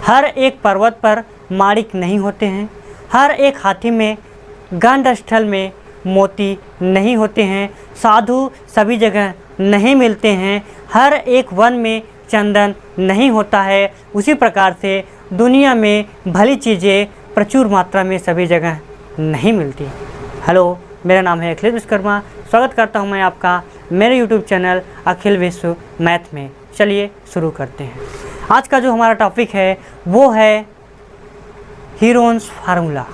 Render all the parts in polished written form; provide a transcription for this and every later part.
हर एक पर्वत पर माणिक नहीं होते हैं, हर एक हाथी में गंध स्थल में मोती नहीं होते हैं, साधु सभी जगह नहीं मिलते हैं, हर एक वन में चंदन नहीं होता है। उसी प्रकार से दुनिया में भली चीज़ें प्रचुर मात्रा में सभी जगह नहीं मिलती। हेलो, मेरा नाम है अखिल विश्वकर्मा। स्वागत करता हूं मैं आपका मेरे यूट्यूब चैनल अखिल विश्व मैथ में। चलिए शुरू करते हैं। आज का जो हमारा टॉपिक है वो है हीरोन्स फार्मूला।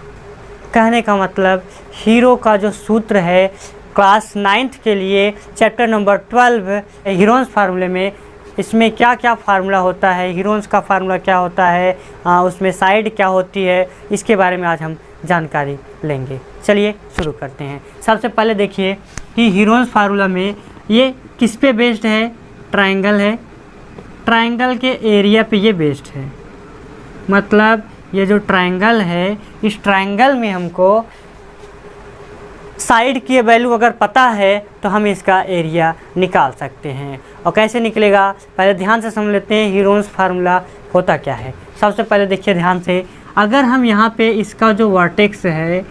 कहने का मतलब हीरो का जो सूत्र है क्लास 9th के लिए चैप्टर नंबर 12 हीरोन्स फार्मूले में इसमें क्या क्या फार्मूला होता है, हीरोन्स का फार्मूला क्या होता है, उसमें साइड क्या होती है, इसके बारे में आज हम जानकारी लेंगे। चलिए शुरू करते हैं। सबसे पहले देखिए कि हीरोन्स फार्मूला में ये किस पे बेस्ड है? ट्रायंगल है। ट्रायंगल के एरिया पे ये बेस्ड है। मतलब ये जो ट्रायंगल है, इस ट्रायंगल में हमको साइड की वैल्यू अगर पता है तो हम इसका एरिया निकाल सकते हैं। और कैसे निकलेगा, पहले ध्यान से समझ लेते हैं हीरोन्स फार्मूला होता क्या है। सबसे पहले देखिए ध्यान से, अगर हम यहाँ पे इसका जो वर्टेक्स है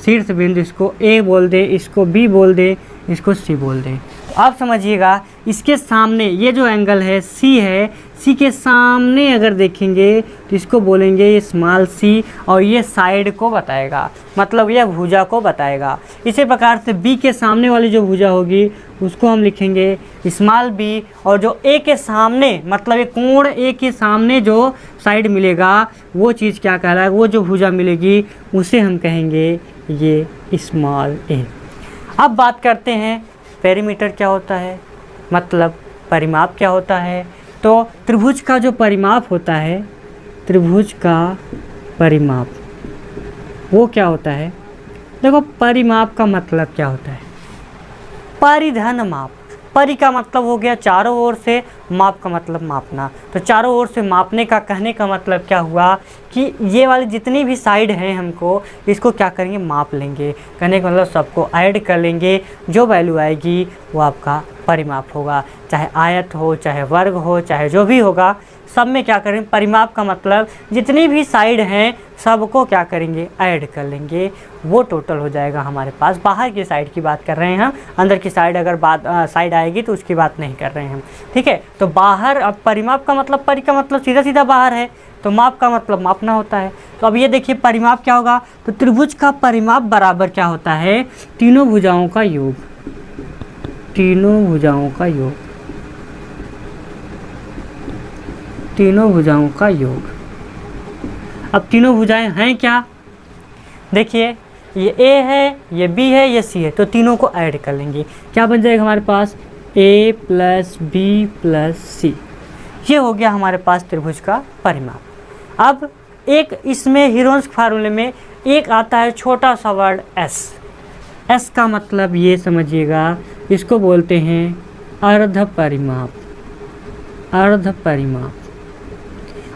शीर्ष बिंदु, इसको ए बोल दे, इसको बी बोल दे, इसको सी बोल दे, तो आप समझिएगा इसके सामने ये जो एंगल है सी है, सी के सामने अगर देखेंगे तो इसको बोलेंगे ये स्मॉल सी, और ये साइड को बताएगा, मतलब यह भुजा को बताएगा। इसी प्रकार से बी के सामने वाली जो भुजा होगी उसको हम लिखेंगे स्मॉल बी, और जो ए के सामने मतलब ये कोण ए के सामने जो साइड मिलेगा वो चीज़ क्या कहलाएगा, वो जो भुजा मिलेगी उसे हम कहेंगे ये स्मॉल ए। अब बात करते हैं पेरीमीटर क्या होता है, मतलब परिमाप क्या होता है। तो त्रिभुज का जो परिमाप होता है, त्रिभुज का परिमाप वो क्या होता है? देखो, परिमाप का मतलब क्या होता है? परिधन माप। परि का मतलब हो गया चारों ओर से, माप का मतलब मापना। तो चारों ओर से मापने का कहने का मतलब क्या हुआ कि ये वाली जितनी भी साइड हैं हमको इसको क्या करेंगे, माप लेंगे। कहने का मतलब सबको ऐड कर लेंगे, जो वैल्यू आएगी वो आपका परिमाप होगा। चाहे आयत हो, चाहे वर्ग हो, चाहे जो भी होगा, सब में क्या करेंगे, परिमाप का मतलब जितनी भी साइड हैं सबको क्या करेंगे, ऐड कर लेंगे, वो टोटल हो जाएगा हमारे पास। बाहर की साइड की बात कर रहे हैं हम, अंदर की साइड अगर बात साइड आएगी तो उसकी बात नहीं कर रहे हैं हम, ठीक है। तो बाहर, अब परिमाप का मतलब, परि का मतलब सीधा सीधा बाहर है, तो माप का मतलब मापना होता है। तो अब ये देखिए परिमाप क्या होगा, तो त्रिभुज का परिमाप बराबर क्या होता है, तीनों भुजाओं का योग। तीनों भुजाओं का योग, तीनों भुजाओं का योग। अब तीनों भुजाएं हैं क्या, देखिए ये ए है, ये बी है, ये सी है, तो तीनों को ऐड कर लेंगे। क्या बन जाएगा हमारे पास, ए प्लस बी प्लस सी। ये हो गया हमारे पास त्रिभुज का परिमाप। अब एक इसमें हीरोन्स फार्मूले में एक आता है छोटा सा वर्ड एस। एस का मतलब ये समझिएगा, इसको बोलते हैं अर्ध परिमाप। अर्ध परिमाप,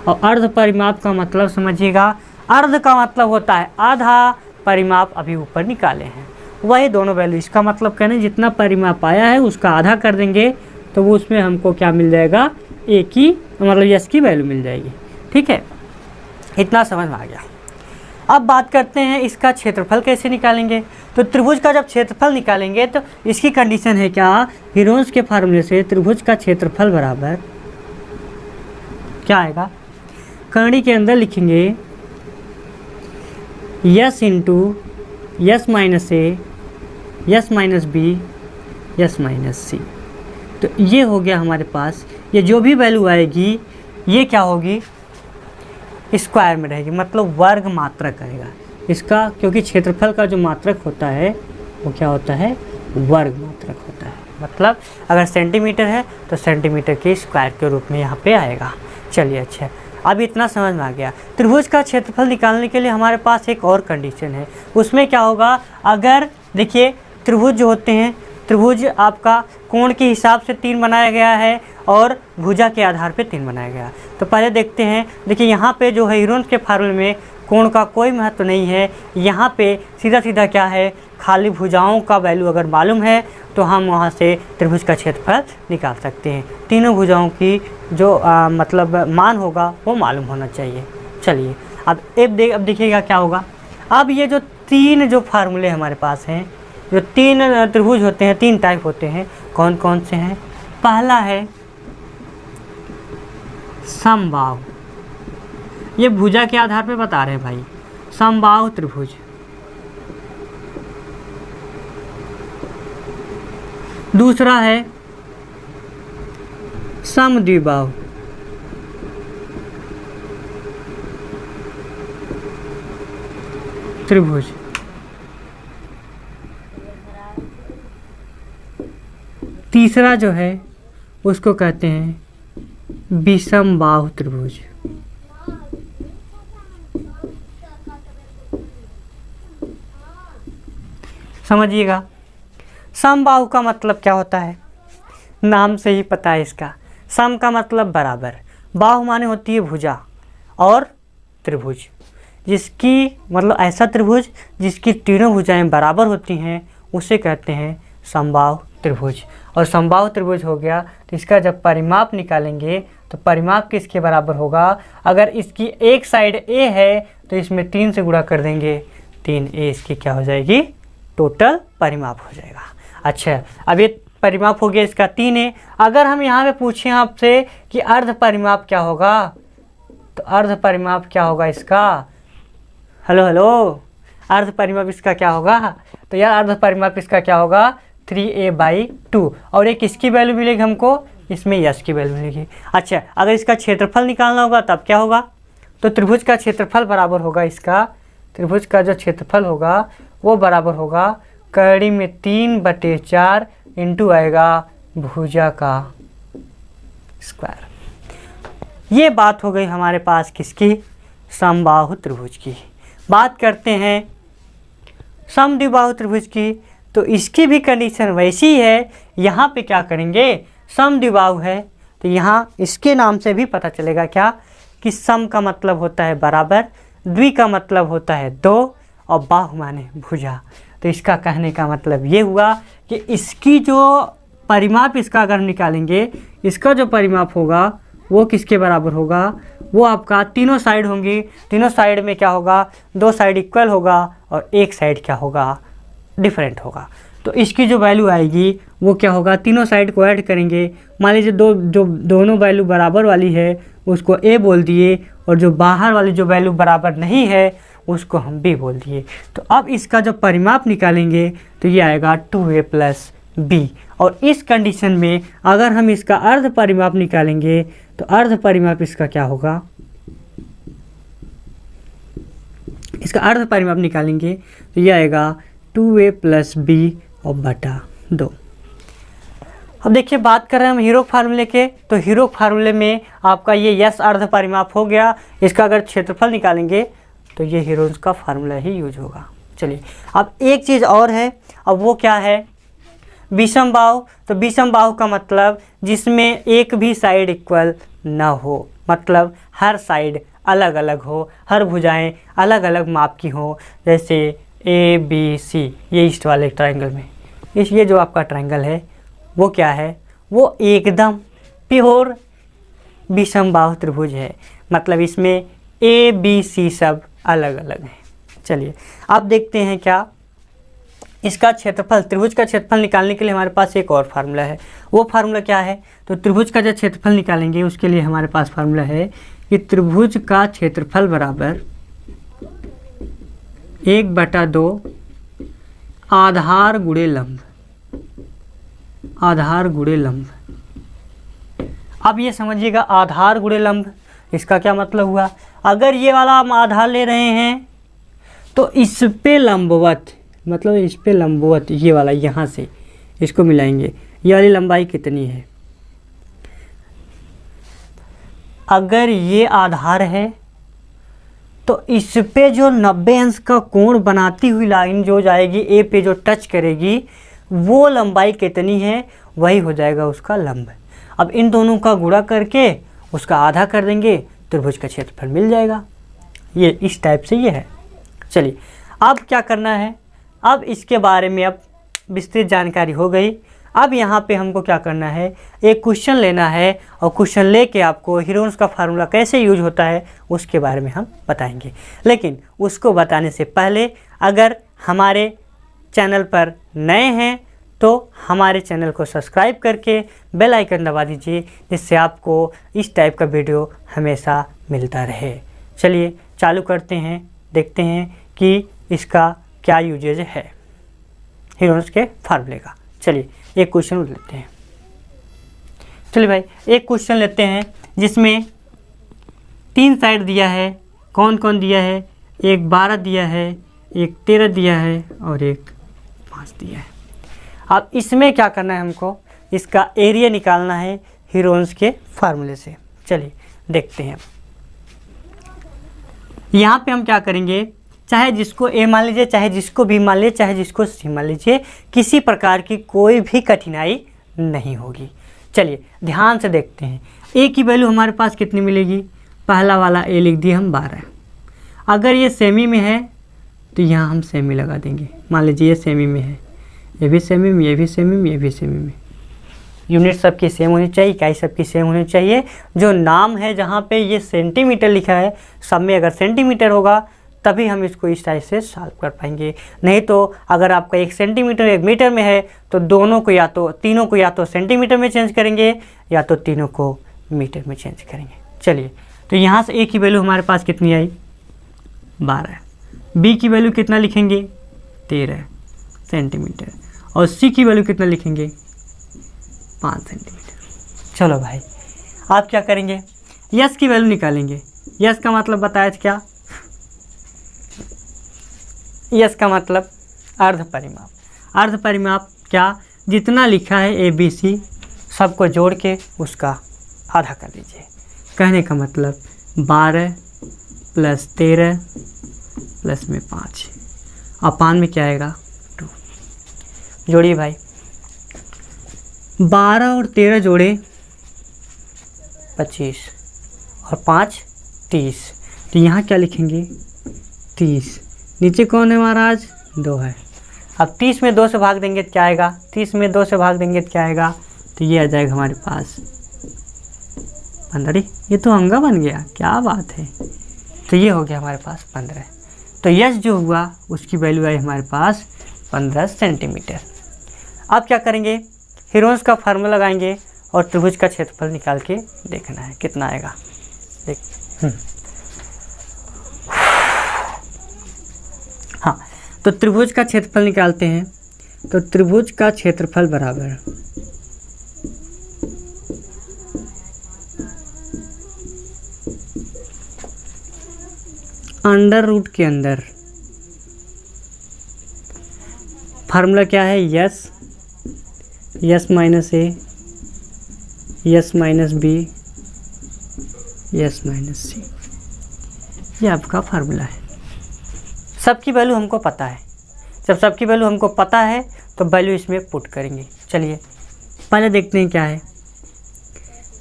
और अर्ध परिमाप का मतलब समझिएगा, अर्ध का मतलब होता है आधा, परिमाप अभी ऊपर निकाले हैं, वही दोनों वैल्यू। इसका मतलब कहने जितना परिमाप आया है उसका आधा कर देंगे तो वो उसमें हमको क्या मिल जाएगा, एक ही, मतलब यस की वैल्यू मिल जाएगी, ठीक है। इतना समझ में आ गया। अब बात करते हैं इसका क्षेत्रफल कैसे निकालेंगे। तो त्रिभुज का जब क्षेत्रफल निकालेंगे तो इसकी कंडीशन है क्या, हीरोन्स के फार्मूले से त्रिभुज का क्षेत्रफल बराबर क्या आएगा, कर्ण के अंदर लिखेंगे s into s minus a, s minus b, s minus c. तो ये हो गया हमारे पास, ये जो भी वैल्यू आएगी ये क्या होगी, स्क्वायर में रहेगी, मतलब वर्ग मात्रक आएगा इसका, क्योंकि क्षेत्रफल का जो मात्रक होता है वो क्या होता है, वर्ग मात्रक होता है। मतलब अगर सेंटीमीटर है तो सेंटीमीटर के स्क्वायर के रूप में यहाँ पे आएगा। चलिए अच्छा, अब इतना समझ में आ गया। त्रिभुज का क्षेत्रफल निकालने के लिए हमारे पास एक और कंडीशन है, उसमें क्या होगा, अगर देखिए त्रिभुज जो होते हैं, त्रिभुज आपका कोण के हिसाब से 3 बनाया गया है और भुजा के आधार पे 3 बनाया गया। तो पहले देखते हैं, देखिए यहाँ पे जो है हीरोन्स के फार्मूले में कोण का कोई महत्व नहीं है। यहाँ पे सीधा सीधा क्या है, खाली भुजाओं का वैल्यू अगर मालूम है तो हम वहाँ से त्रिभुज का क्षेत्रफल निकाल सकते हैं। तीनों भुजाओं की जो मतलब मान होगा वो मालूम होना चाहिए। चलिए अब देखिएगा क्या होगा। अब ये जो तीन जो फार्मूले हमारे पास हैं, जो तीन त्रिभुज होते हैं, तीन टाइप होते हैं, कौन कौन से हैं? पहला है समबाहु, ये भुजा के आधार पे बता रहे हैं भाई, समबाहु त्रिभुज। दूसरा है समद्विबाहु, त्रिभुज। तीसरा जो है उसको कहते हैं विषमबाहु त्रिभुज। समझिएगा, समबाहु का मतलब क्या होता है, नाम से ही पता है इसका। सम का मतलब बराबर, बाहु माने होती है भुजा, और त्रिभुज जिसकी मतलब ऐसा त्रिभुज जिसकी तीनों भुजाएं बराबर होती हैं उसे कहते हैं समबाहु त्रिभुज। और समबाहु त्रिभुज हो गया तो इसका जब परिमाप निकालेंगे तो परिमाप किसके बराबर होगा? अगर इसकी एक साइड ए है तो इसमें 3 से गुणा कर देंगे, 3a इसकी क्या हो जाएगी? टोटल परिमाप हो जाएगा। अच्छा, अब ये परिमाप हो गया इसका 3a। अगर हम यहाँ पे पूछें आपसे कि अर्ध परिमाप क्या होगा, तो अर्ध परिमाप क्या होगा इसका? हेलो अर्ध परिमाप इसका क्या होगा? तो यार अर्ध परिमाप इसका क्या होगा? 3a/2। और एक किसकी वैल्यू मिलेगी हमको? इसमें यश की वैल्यू मिलेगी। अच्छा, अगर इसका क्षेत्रफल निकालना होगा तब क्या होगा? तो त्रिभुज का क्षेत्रफल बराबर होगा इसका, त्रिभुज का जो क्षेत्रफल होगा वो बराबर होगा कड़ी में 3/4 इंटू आएगा भुजा का स्क्वायर। ये बात हो गई हमारे पास किसकी? समबाहु त्रिभुज की। बात करते हैं समद्विबाहु त्रिभुज की, तो इसकी भी कंडीशन वैसी ही है। यहाँ पे क्या करेंगे? समद्विबाहु है तो यहाँ इसके नाम से भी पता चलेगा क्या कि सम का मतलब होता है बराबर, द्वि का मतलब होता है 2, और बाहु माने भुजा। तो इसका कहने का मतलब ये हुआ कि इसकी जो परिमाप इसका अगर निकालेंगे, इसका जो परिमाप होगा वो किसके बराबर होगा? वो आपका तीनों साइड होंगी, तीनों साइड में क्या होगा? 2 साइड इक्वल होगा और एक साइड क्या होगा? डिफरेंट होगा। तो इसकी जो वैल्यू आएगी वो क्या होगा? तीनों साइड को ऐड करेंगे। मान लीजिए दोनों वैल्यू बराबर वाली है उसको a बोल दिए, और जो बाहर वाली जो वैल्यू बराबर नहीं है उसको हम b बोल दिए। तो अब इसका जब परिमाप निकालेंगे तो ये आएगा 2a + b। और इस कंडीशन में अगर हम इसका अर्ध परिमाप निकालेंगे तो अर्ध परिमाप इसका क्या होगा? इसका अर्ध परिमाप निकालेंगे तो ये आएगा 2a + b और बटा 2। अब देखिए बात कर रहे हैं हम हीरोक फार्मूले के, तो हीरोक फार्मूले में आपका ये यस अर्ध परिमाप हो गया। इसका अगर क्षेत्रफल निकालेंगे तो ये हीरोन्स का फार्मूला ही यूज होगा। चलिए अब एक चीज़ और है, अब वो क्या है? विषमबाहु। तो विषमबाहु का मतलब जिसमें एक भी साइड इक्वल ना हो, मतलब हर साइड अलग अलग हो, हर भुजाएं अलग अलग माप की हो। जैसे ABC, ये ईस्ट वाले ट्रायंगल में ये जो आपका ट्रायंगल है वो क्या है? वो एकदम प्योर विषमबाहु त्रिभुज है, मतलब इसमें ABC सब अलग अलग हैं। चलिए अब देखते हैं क्या इसका क्षेत्रफल, त्रिभुज का क्षेत्रफल निकालने के लिए हमारे पास एक और फार्मूला है। वो फार्मूला क्या है? तो त्रिभुज का जो क्षेत्रफल निकालेंगे उसके लिए हमारे पास फार्मूला है कि त्रिभुज का क्षेत्रफल बराबर 1/2 आधार गुणे लंब, आधार गुणे लंब। अब ये समझिएगा आधार गुणे लंब, इसका क्या मतलब हुआ? अगर ये वाला हम आधार ले रहे हैं तो इस पे लंबवत, मतलब इस पे लंबवत ये वाला यहाँ से इसको मिलाएंगे, ये वाली लंबाई कितनी है? अगर ये आधार है तो इस पे जो 90 अंश का कोण बनाती हुई लाइन जो जाएगी ए पे जो टच करेगी वो लंबाई कितनी है? वही हो जाएगा उसका लंब। अब इन दोनों का गुणा करके उसका आधा कर देंगे, त्रिभुज का क्षेत्रफल मिल जाएगा। ये इस टाइप से ये है। चलिए अब क्या करना है, अब इसके बारे में अब विस्तृत जानकारी हो गई। अब यहाँ पे हमको क्या करना है, एक क्वेश्चन लेना है और क्वेश्चन लेके आपको हीरोन्स का फार्मूला कैसे यूज होता है उसके बारे में हम बताएंगे। लेकिन उसको बताने से पहले अगर हमारे चैनल पर नए हैं तो हमारे चैनल को सब्सक्राइब करके बेल आइकन दबा दीजिए, जिससे आपको इस टाइप का वीडियो हमेशा मिलता रहे। चलिए चालू करते हैं, देखते हैं कि इसका क्या यूजेज है हीरोन्स के फार्मूले का। चलिए एक क्वेश्चन लेते हैं। चलिए भाई एक क्वेश्चन लेते हैं जिसमें 3 साइड दिया है। कौन कौन दिया है, एक 12 दिया है, एक 13 दिया है और एक 5 दिया है। अब इसमें क्या करना है, हमको इसका एरिया निकालना है हीरोन्स के फार्मूले से। चलिए देखते हैं। यहाँ पे हम क्या करेंगे, चाहे जिसको ए मान लीजिए, चाहे जिसको बी मान लीजिए, चाहे जिसको सी मान लीजिए, किसी प्रकार की कोई भी कठिनाई नहीं होगी। चलिए ध्यान से देखते हैं। ए की वैल्यू हमारे पास कितनी मिलेगी, पहला वाला ए लिख दिए हम 12। अगर ये सेमी में है तो यहाँ हम सेमी लगा देंगे। मान लीजिए ये सेमी में है, ये भी सेमी में, ये भी सेमी में, ये भी सेमी में। यूनिट सबकी सेम होनी चाहिए, इकाई सबकी सेम होनी चाहिए। जो नाम है जहाँ पे ये सेंटीमीटर लिखा है, सब में अगर सेंटीमीटर होगा तभी हम इसको इस टाइप से सॉल्व कर पाएंगे। नहीं तो अगर आपका 1 सेंटीमीटर 1 मीटर में है तो दोनों को या तो तीनों को या तो सेंटीमीटर में चेंज करेंगे या तो तीनों को मीटर में चेंज करेंगे। चलिए तो यहाँ से ए की वैल्यू हमारे पास कितनी आई, 12। बी की वैल्यू कितना लिखेंगे, 13 सेंटीमीटर। और सी की वैल्यू कितना लिखेंगे, 5 सेंटीमीटर। चलो भाई आप क्या करेंगे, यस की वैल्यू निकालेंगे। यस का मतलब बताया था क्या, यस का मतलब अर्ध परिमाप। अर्ध परिमाप क्या, जितना लिखा है ए बी सी सबको जोड़ के उसका आधा कर लीजिए। कहने का मतलब 12 + 13 प्लस में 5 अपान में क्या आएगा, 2। जोड़िए भाई, 12 और 13 जोड़े 25 और 5 30। तो यहाँ क्या लिखेंगे, 30। नीचे कौन है महाराज, 2 है। अब 30 में 2 से भाग देंगे तो क्या आएगा, 30 में 2 से भाग देंगे तो क्या आएगा, तो ये आ जाएगा हमारे पास 15। ये तो अंगा बन गया, क्या बात है। तो ये हो गया हमारे पास 15। तो यस जो हुआ उसकी वैल्यू आई हमारे पास 15 सेंटीमीटर। अब क्या करेंगे, हीरोन्स का फार्मूला लगाएंगे और त्रिभुज का क्षेत्रफल निकाल के देखना है कितना आएगा। देख हाँ, तो त्रिभुज का क्षेत्रफल निकालते हैं। तो त्रिभुज का क्षेत्रफल बराबर अंडर रूट के अंदर फार्मूला क्या है, s, s minus a, s minus b, s minus c. ये आपका फार्मूला है। सबकी वैल्यू हमको पता है। जब सबकी वैल्यू हमको पता है तो वैल्यू इसमें पुट करेंगे। चलिए पहले देखते हैं क्या है,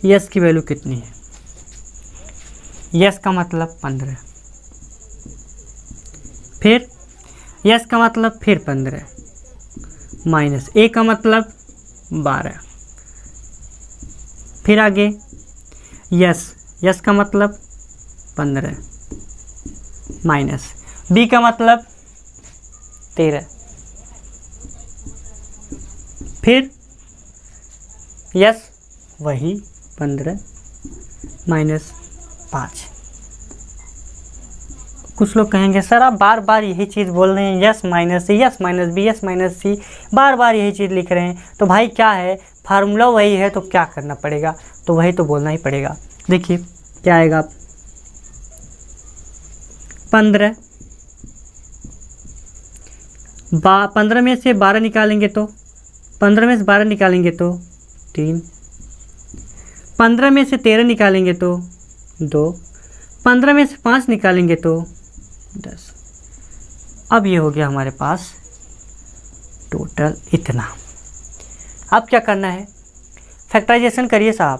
यस की वैल्यू कितनी है। यस का मतलब 15, फिर यस का मतलब फिर 15, माइनस ए का मतलब 12, फिर आगे यस, यस का मतलब 15, माइनस बी का मतलब 13, फिर यस वही 15 माइनस 5। कुछ लोग कहेंगे सर आप बार बार यही चीज़ बोल रहे हैं, s minus c, s minus b, s minus c, बार बार यही चीज़ लिख रहे हैं। तो भाई क्या है, फार्मूला वही है तो क्या करना पड़ेगा, तो वही तो बोलना ही पड़ेगा। देखिए क्या आएगा, 15 में से 12 निकालेंगे तो 15 में से 12 निकालेंगे तो 3, 15 में से 13 निकालेंगे तो 2, 15 में से 5 निकालेंगे तो 10। अब ये हो गया हमारे पास टोटल इतना। अब क्या करना है, फैक्टराइजेशन करिए साहब।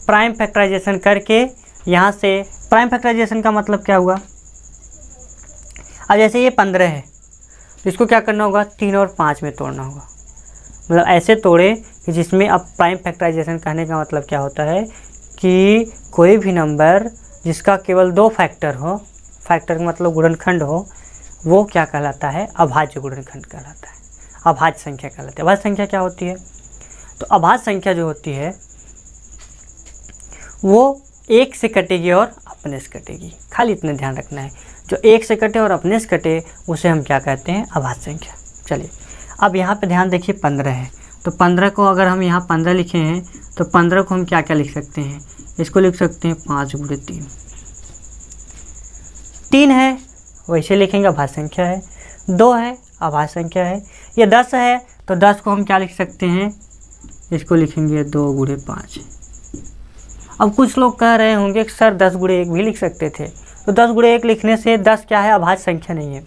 प्राइम फैक्टराइजेशन करके यहाँ से प्राइम फैक्टराइजेशन का मतलब क्या हुआ, अब जैसे ये 15 है तो इसको क्या करना होगा, 3 और 5 में तोड़ना होगा। मतलब ऐसे तोड़े कि जिसमें, अब प्राइम फैक्टराइजेशन कहने का मतलब क्या होता है कि कोई भी नंबर जिसका केवल 2 फैक्टर हो, फैक्टर का मतलब गुणनखंड हो, वो क्या कहलाता है, अभाज्य गुणनखंड कहलाता है, अभाज्य संख्या कहलाती है। अभाज्य संख्या क्या होती है, तो अभाज्य संख्या जो होती है वो 1 से कटेगी और अपने से कटेगी, खाली इतना ध्यान रखना है, जो 1 से कटे और अपने से कटे उसे हम क्या कहते हैं, अभाज्य संख्या। चलिए अब यहाँ पे ध्यान देखिए 15 है, तो 15 को अगर हम यहाँ 15 लिखे हैं तो 15 को हम क्या क्या लिख सकते हैं, इसको लिख सकते हैं 5 × 3। 3 है वैसे लिखेंगे अभाज्य संख्या है, 2 है अभाज्य संख्या है, ये 10 है तो 10 को हम क्या लिख सकते हैं, इसको लिखेंगे 2 × 5। अब कुछ लोग कह रहे होंगे कि सर 10 × 1 भी लिख सकते थे, तो 10 × 1 लिखने से 10 क्या है, अभाज्य संख्या नहीं है,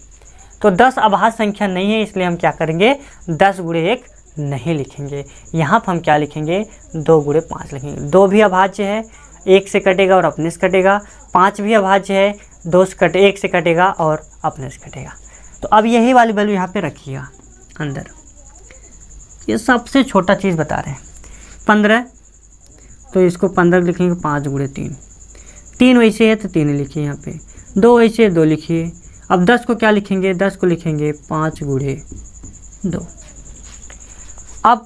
तो 10 अभाज्य संख्या नहीं है, इसलिए हम क्या करेंगे, 10 × 1 नहीं लिखेंगे, यहाँ पर हम क्या लिखेंगे, 2 × 5 लिखेंगे। 2 भी अभाज्य है, 1 से कटेगा और अपने से कटेगा, 5 भी अभाज्य है, 1 से कटेगा और अपने से कटेगा। तो अब यही वाली वैल्यू यहाँ पे रखिएगा अंदर, ये सबसे छोटा चीज़ बता रहे हैं। 15 तो इसको 15 लिखेंगे 5 × 3, 3 वैसे है तो 3 लिखिए यहाँ पे, 2 वैसे है 2 लिखिए। अब 10 को क्या लिखेंगे, 10 को लिखेंगे 5 × 2। अब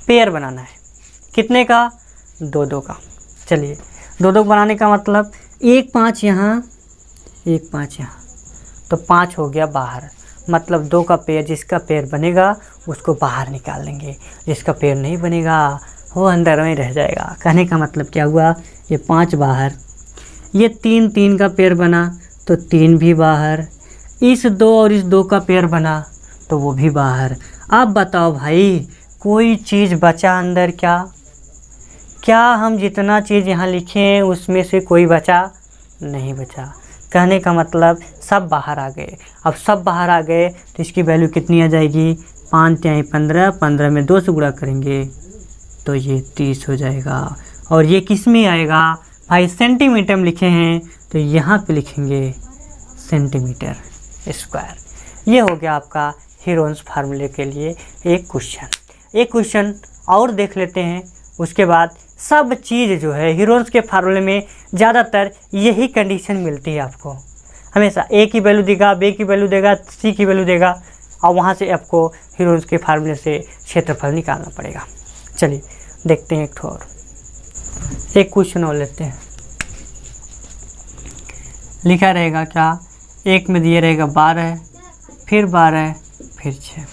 पेयर बनाना है, कितने का, 2 का। चलिए 2 बनाने का मतलब 1 5 यहाँ, 1 5 यहाँ, तो 5 हो गया बाहर, मतलब 2 का पेयर, जिसका पेयर बनेगा उसको बाहर निकाल देंगे, जिसका पेयर नहीं बनेगा वो अंदर में रह जाएगा। कहने का मतलब क्या हुआ, ये 5 बाहर, ये 3 का पेयर बना तो 3 भी बाहर, इस 2 और इस 2 का पेयर बना तो वो भी बाहर। अब बताओ भाई कोई चीज़ बचा अंदर क्या, क्या हम जितना चीज़ यहाँ लिखे हैं उसमें से कोई बचा नहीं बचा। कहने का मतलब सब बाहर आ गए। अब सब बाहर आ गए तो इसकी वैल्यू कितनी आ जाएगी, 5 × 15, 15 में 2 से गुणा करेंगे तो ये 30 हो जाएगा। और ये किस में आएगा भाई, सेंटीमीटर में लिखे हैं तो यहाँ पे लिखेंगे सेंटीमीटर स्क्वायर। ये हो गया आपका हीरोन्स फार्मूले के लिए एक क्वेश्चन और देख लेते हैं। उसके बाद सब चीज़ जो है हीरोन्स के फार्मूले में ज़्यादातर यही कंडीशन मिलती है आपको, हमेशा ए की वैल्यू देगा, बी की वैल्यू देगा, सी की वैल्यू देगा, और वहाँ से आपको हीरोन्स के फार्मूले से क्षेत्रफल निकालना पड़ेगा। चलिए देखते हैं एक क्वेश्चन और लेते हैं। लिखा रहेगा क्या, एक में दिए रहेगा 12, फिर 12, फिर 6।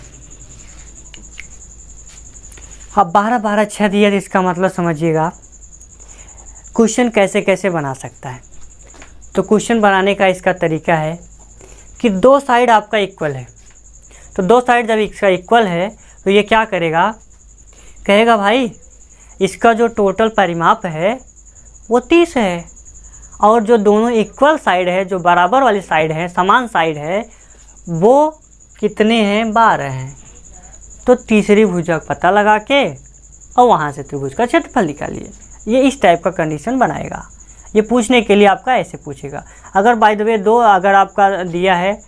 अब 12 12 6 दिया, तो इसका मतलब समझिएगा क्वेश्चन कैसे कैसे बना सकता है। तो क्वेश्चन बनाने का इसका तरीका है कि 2 साइड आपका इक्वल है, तो 2 साइड जब इसका इक्वल है तो ये क्या करेगा, कहेगा भाई इसका जो टोटल परिमाप है वो 30 है, और जो दोनों इक्वल साइड है, जो बराबर वाली साइड है, समान साइड है, वो कितने हैं, 12 हैं। तो तीसरी भुजा का पता लगा के और वहाँ से त्रिभुज का क्षेत्रफल निकालिए। ये इस टाइप का कंडीशन बनाएगा। ये पूछने के लिए आपका ऐसे पूछेगा। अगर बाय द वे 2 अगर आपका दिया है,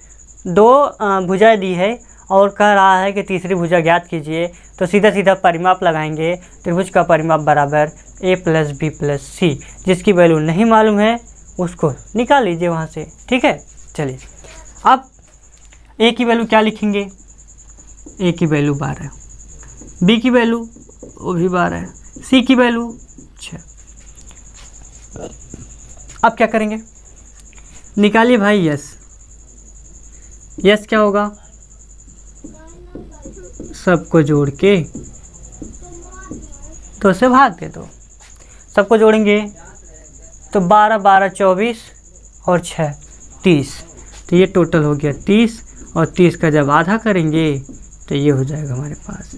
2 भुजाएं दी है और कह रहा है कि तीसरी भुजा ज्ञात कीजिए, तो सीधा सीधा परिमाप लगाएंगे। त्रिभुज का परिमाप बराबर a + b + c, जिसकी वैल्यू नहीं मालूम है उसको निकाल लीजिए वहाँ से, ठीक है। चलिए अब a की वैल्यू क्या लिखेंगे, a की वैल्यू 12, b की वैल्यू वो भी 12, c की वैल्यू 6। अब क्या करेंगे, निकालिए भाई यस क्या होगा, सबको जोड़ के तो उसे भाग दे दो। सबको जोड़ेंगे तो 12 12 24 और 6 30, तो ये टोटल हो गया 30, और 30 का जब आधा करेंगे तो ये हो जाएगा हमारे पास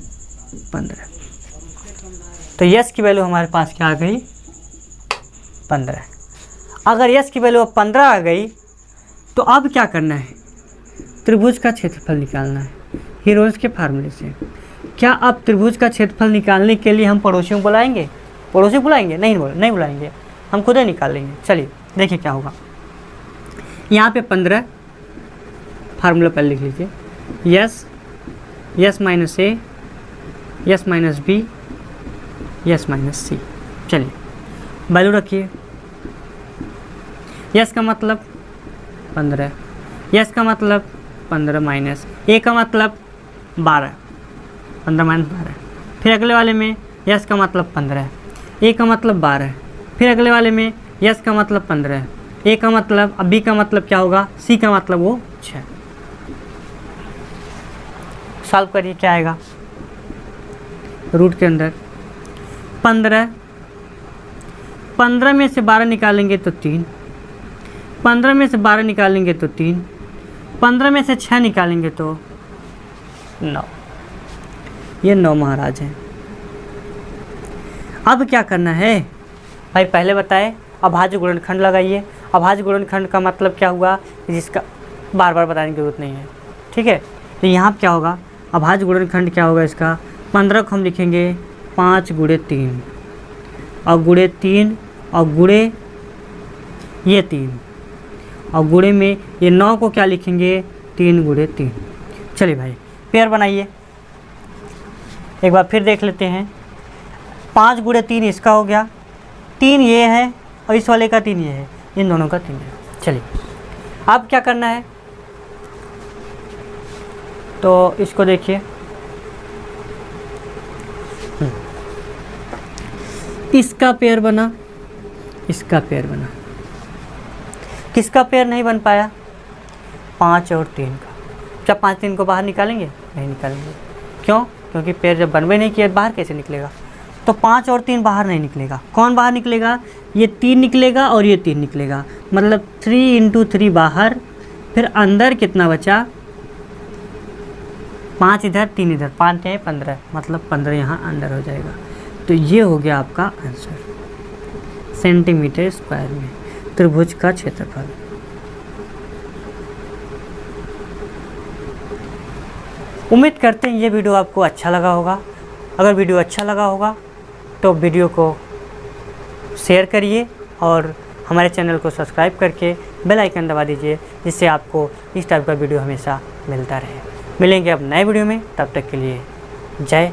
15। तो यस की वैल्यू हमारे पास क्या आ गई, 15। अगर यस की वैल्यू 15 आ गई तो अब क्या करना है, त्रिभुज का क्षेत्रफल निकालना है हीरोन्स के फार्मूले से। क्या अब त्रिभुज का क्षेत्रफल निकालने के लिए हम पड़ोसियों को बुलाएंगे, नहीं बुलाएंगे। हम खुद ही निकाल लेंगे। चलिए देखिए क्या होगा। यहाँ पे 15, फार्मूला पहले लिख लीजिए, s minus a, s minus b, s minus c. चलिए वैल्यू रखिए। यस का मतलब 15, यस का मतलब 15 माइनस ए का मतलब 12, 15 माइनस 12। फिर अगले वाले में यस का मतलब 15, ए का मतलब 12। फिर अगले वाले में यस का मतलब 15, ए का मतलब, अब बी का मतलब क्या होगा, सी का मतलब वो 6। सॉल्व करिए क्या आएगा। रूट के अंदर 15 में से 12 निकालेंगे तो 3, 15 में से 12 निकालेंगे तो 3, 15 में से 6 निकालेंगे तो 9। ये 9 महाराज हैं। अब क्या करना है भाई, पहले बताए अभाज्य गुणनखंड लगाइए। अभाज्य गुणनखंड का मतलब क्या हुआ, जिसका बार बार बताने की जरूरत नहीं है, ठीक है। तो यहाँ क्या होगा, अभाज्य गुणनखंड क्या होगा इसका, 15 को हम लिखेंगे 5 गुणे 3 और गुणे 3 और गुणे ये 3 और गुणे में ये 9 को क्या लिखेंगे, 3 गुणे 3। चलिए भाई पेयर बनाइए, एक बार फिर देख लेते हैं। 5 गुणे 3 इसका हो गया, 3 ये है और इस वाले का 3 ये है, इन दोनों का 3 है। चलिए अब क्या करना है, तो इसको देखिए, इसका पेयर बना, इसका पेयर बना, किसका पेयर नहीं बन पाया, 5 और 3 का। क्या 5 3 को बाहर निकालेंगे, नहीं निकालेंगे। क्यों, क्योंकि पेयर जब बनवे नहीं किया बाहर कैसे निकलेगा। तो 5 और 3 बाहर नहीं निकलेगा। कौन बाहर निकलेगा, ये 3 निकलेगा और ये 3 निकलेगा, मतलब 3 × 3 बाहर। फिर अंदर कितना बचा, 5 इधर 3 इधर, 5 है 15, मतलब 15 यहाँ अंदर हो जाएगा। तो ये हो गया आपका आंसर, सेंटीमीटर स्क्वायर में त्रिभुज का क्षेत्रफल। उम्मीद करते हैं ये वीडियो आपको अच्छा लगा होगा। अगर वीडियो अच्छा लगा होगा तो वीडियो को शेयर करिए और हमारे चैनल को सब्सक्राइब करके बेल आइकन दबा दीजिए, जिससे आपको इस टाइप का वीडियो हमेशा मिलता रहे। मिलेंगे अब नए वीडियो में, तब तक के लिए जय